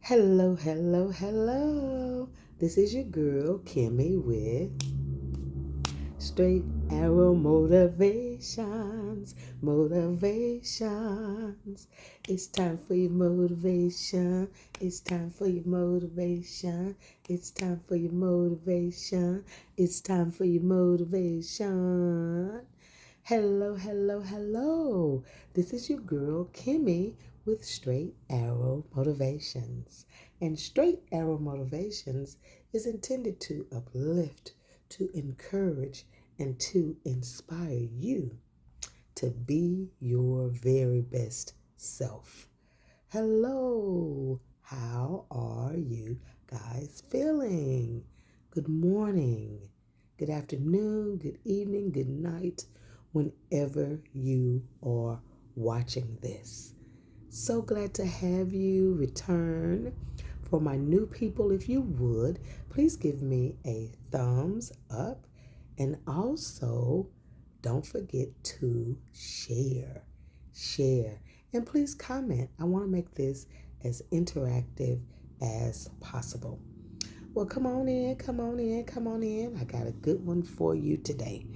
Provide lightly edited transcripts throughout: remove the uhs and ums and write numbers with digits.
Hello, hello, hello. This is your girl, Kimmie, with Straight Arrow Motivations. Motivations. It's time for your motivation. It's time for your motivation. It's time for your motivation. It's time for your motivation. Hello, hello, hello. This is your girl, Kimmie, with Straight Arrow Motivations. And Straight Arrow Motivations is intended to uplift, to encourage, and to inspire you to be your very best self. Hello, how are you guys feeling? Good morning, good afternoon, good evening, good night, whenever you are watching this. So glad to have you return. For my new people, if you would, please give me a thumbs up, and also don't forget to share. Share. And please comment. I want to make this as interactive as possible. Well, come on in, come on in, come on in. I got a good one for you today.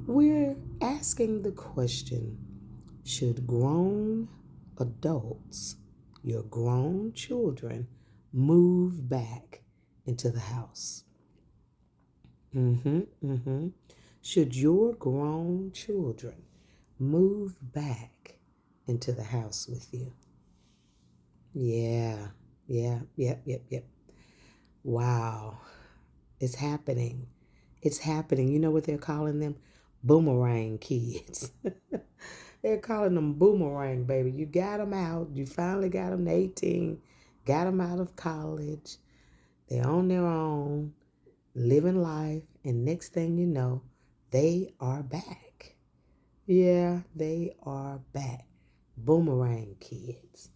We're asking the question, should grown adults, your grown children, move back into the house? Should your grown children move back into the house with you? Yep. Wow. It's happening. It's happening. You know what they're calling them? Boomerang kids. They're calling them boomerang, baby. You got them out. You finally got them to 18. Got them out of college. They're on their own, living life. And next thing you know, they are back. Yeah, they are back. Boomerang kids.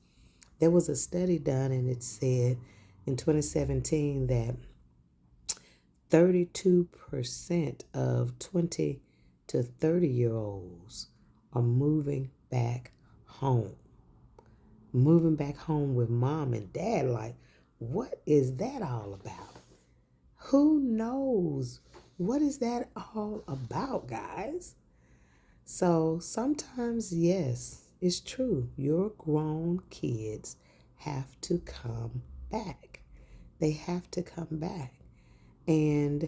There was a study done, and it said in 2017 that 32% of 20 to 30-year-olds are moving back home. Moving back home with mom and dad. Like, what is that all about? Who knows? What is that all about, guys? So sometimes, yes, it's true. Your grown kids have to come back. They have to come back. And,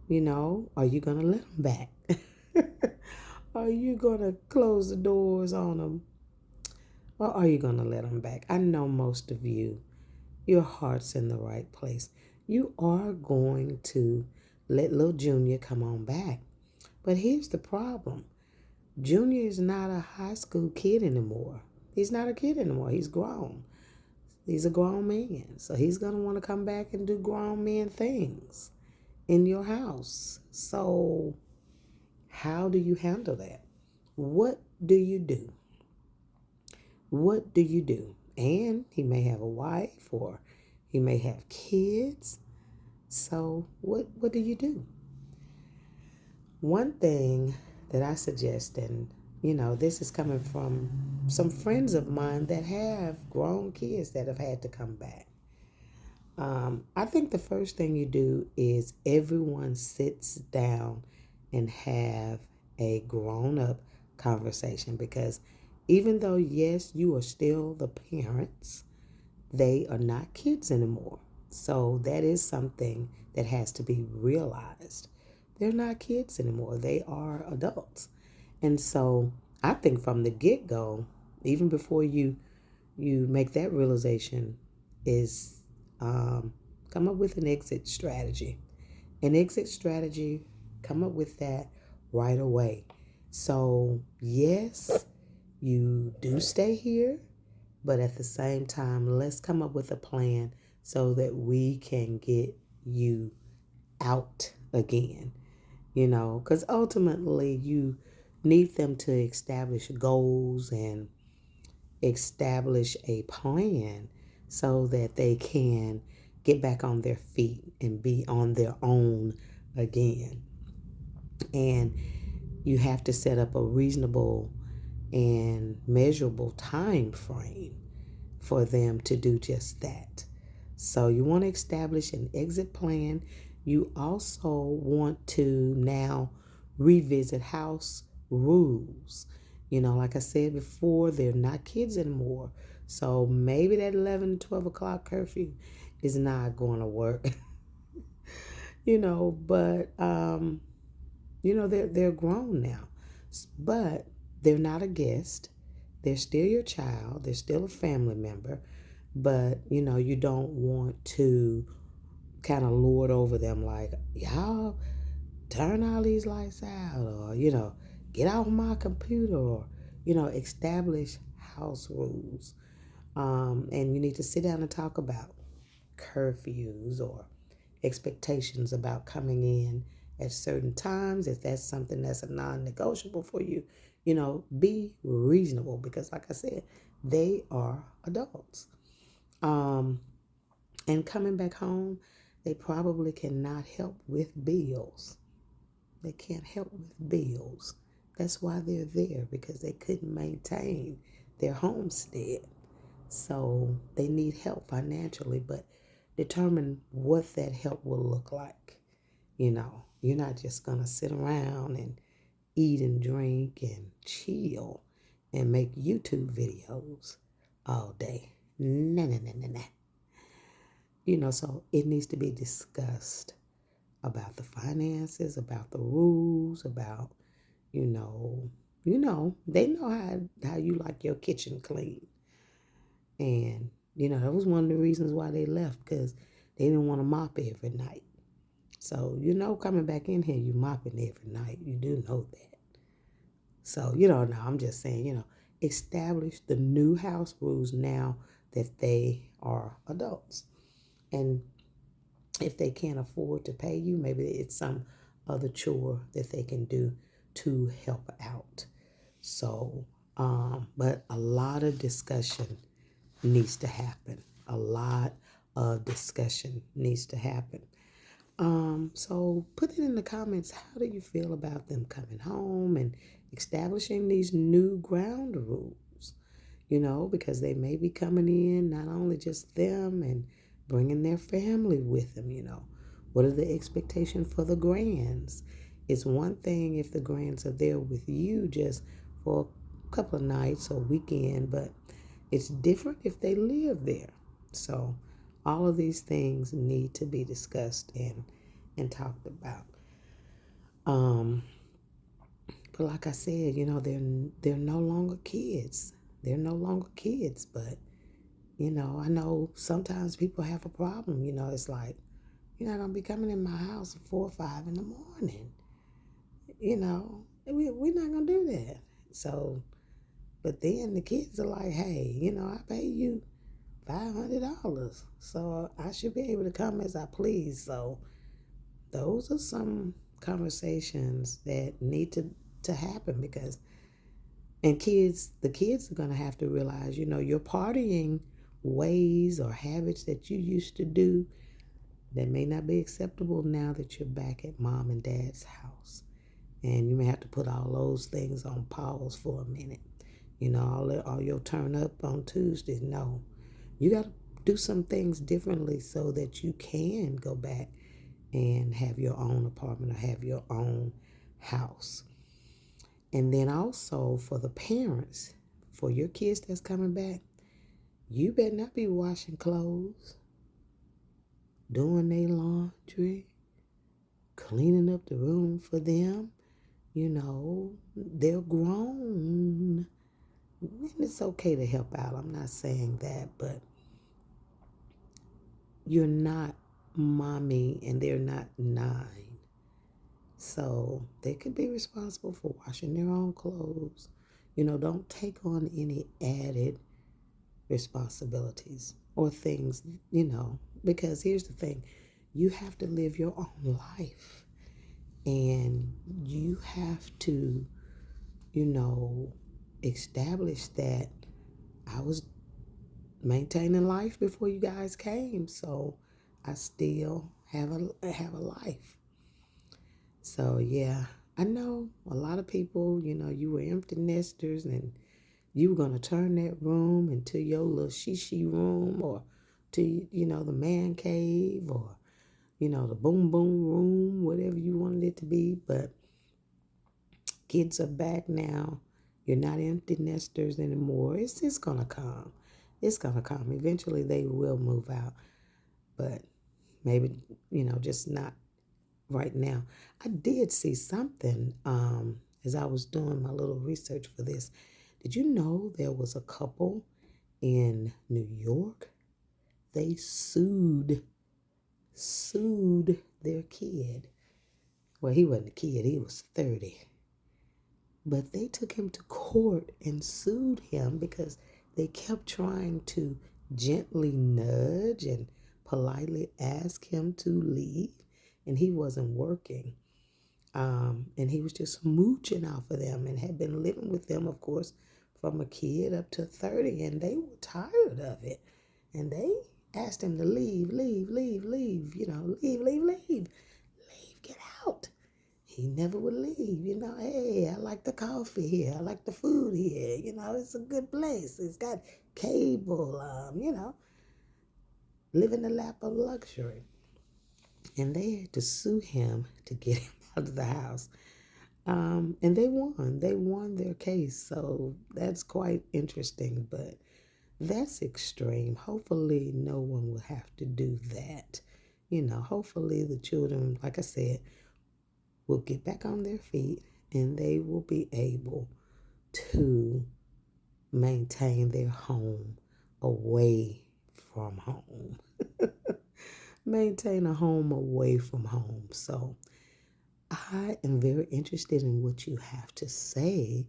are you going to let them back? Are you going to close the doors on them? Or are you going to let them back? I know most of you, your heart's in the right place. You are going to let little Junior come on back. But here's the problem. Junior is not a high school kid anymore. He's not a kid anymore. He's grown. He's a grown man. So he's going to want to come back and do grown man things in your house. So how do you handle that? What do you do? What do you do? And he may have a wife or he may have kids. So what do you do? One thing that I suggest, and this is coming from some friends of mine that have grown kids that have had to come back. I think the first thing you do is everyone sits down and have a grown-up conversation, because even though, yes, you are still the parents, they are not kids anymore. So that is something that has to be realized. They're not kids anymore. They are adults. And so I think from the get-go, even before you make that realization, is come up with an exit strategy. An exit strategy, come up with that right away. So yes, you do stay here, but at the same time, let's come up with a plan so that we can get you out again. Because ultimately you need them to establish goals and establish a plan so that they can get back on their feet and be on their own again. And you have to set up a reasonable and measurable time frame for them to do just that. So you want to establish an exit plan. You also want to now revisit house rules. Like I said before, they're not kids anymore. So maybe that 11, 12 o'clock curfew is not going to work. But they're grown now. But they're not a guest. They're still your child. They're still a family member. But you don't want to kind of lord over them like, y'all turn all these lights out, or get off my computer, or establish house rules. And you need to sit down and talk about curfews or expectations about coming in at certain times. If that's something that's a non-negotiable for you, be reasonable, because like I said, they are adults. um and coming back home, they probably cannot help with bills. They can't help with bills. That's why they're there, because they couldn't maintain their homestead. So they need help financially, but determine what that help will look like. You're not just going to sit around and eat and drink and chill and make YouTube videos all day. No, no, no, no, no. So it needs to be discussed about the finances, about the rules, about, you know, they know how you like your kitchen clean. And, that was one of the reasons why they left, because they didn't want to mop every night. So, coming back in here, you mopping every night. You do know that. So, no, I'm just saying, establish the new house rules now that they are adults. And if they can't afford to pay you, maybe it's some other chore that they can do to help out. So, but a lot of discussion needs to happen. A lot of discussion needs to happen. So put it in the comments. How do you feel about them coming home and establishing these new ground rules? Because they may be coming in, not only just them, and bringing their family with them. What are the expectations for the grands? It's one thing if the grands are there with you just for a couple of nights or weekend, but it's different if they live there. So all of these things need to be discussed and talked about. But like I said, they're no longer kids. They're no longer kids. But I know sometimes people have a problem. It's like, you're not gonna be coming in my house at 4 or 5 in the morning. We're not gonna do that. So, but then the kids are like, hey, I pay you $500, so I should be able to come as I please. So those are some conversations that need to happen, because the kids are going to have to realize, your partying ways or habits that you used to do that may not be acceptable now that you're back at mom and dad's house. And you may have to put all those things on pause for a minute. All your turn up on Tuesdays. No, you got to do some things differently so that you can go back and have your own apartment or have your own house. And then also for the parents, for your kids that's coming back, you better not be washing clothes, doing their laundry, cleaning up the room for them. They're grown. And it's okay to help out. I'm not saying that, but you're not mommy and they're not 9. So they could be responsible for washing their own clothes. Don't take on any added responsibilities or things, because here's the thing. You have to live your own life. And you have to, establish that I was maintaining life before you guys came. So I still have a life. So yeah, I know a lot of people, you were empty nesters and you were going to turn that room into your little shishi room, or to, the man cave, or, the boom boom room, whatever you wanted it to be. But kids are back now. You're not empty nesters anymore. It's just going to come. It's going to come. Eventually they will move out. But maybe, just not right now. I did see something as I was doing my little research for this. Did you know there was a couple in New York? They sued their kid. Well, he wasn't a kid, he was 30. But they took him to court and sued him because they kept trying to gently nudge and politely ask him to leave, and he wasn't working. And he was just mooching off of them and had been living with them, of course, from a kid up to 30. And they were tired of it. And they asked him to leave, leave, leave, leave, leave, leave, leave, leave, get out. He never would leave, hey, I like the coffee here. I like the food here. It's a good place. It's got cable, live in the lap of luxury. And they had to sue him to get him out of the house. And they won. They won their case. So that's quite interesting, but that's extreme. Hopefully, no one will have to do that. Hopefully, the children, like I said, will get back on their feet and they will be able to maintain their home away from home. Maintain a home away from home. So, I am very interested in what you have to say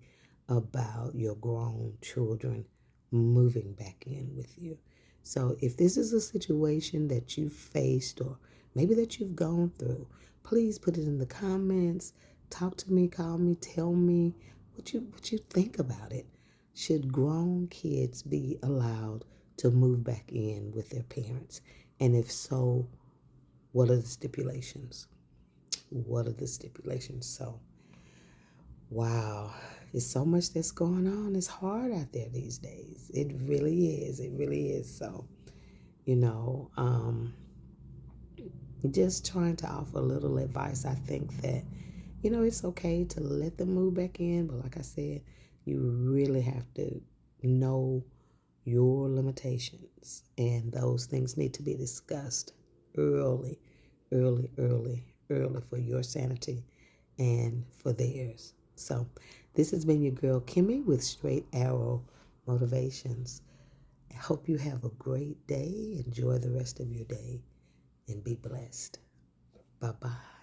about your grown children moving back in with you. So if this is a situation that you faced or maybe that you've gone through, please put it in the comments. Talk to me, call me, tell me what you think about it. Should grown kids be allowed to move back in with their parents? And if so, what are the stipulations? What are the stipulations? So, wow, it's so much that's going on. It's hard out there these days. It really is. It really is. So, you know, um, just trying to offer a little advice. I think that, it's okay to let them move back in. But like I said, you really have to know your limitations. And those things need to be discussed early, early, early, early for your sanity and for theirs. So this has been your girl Kimmie with Straight Arrow Motivations. I hope you have a great day. Enjoy the rest of your day and be blessed. Bye-bye.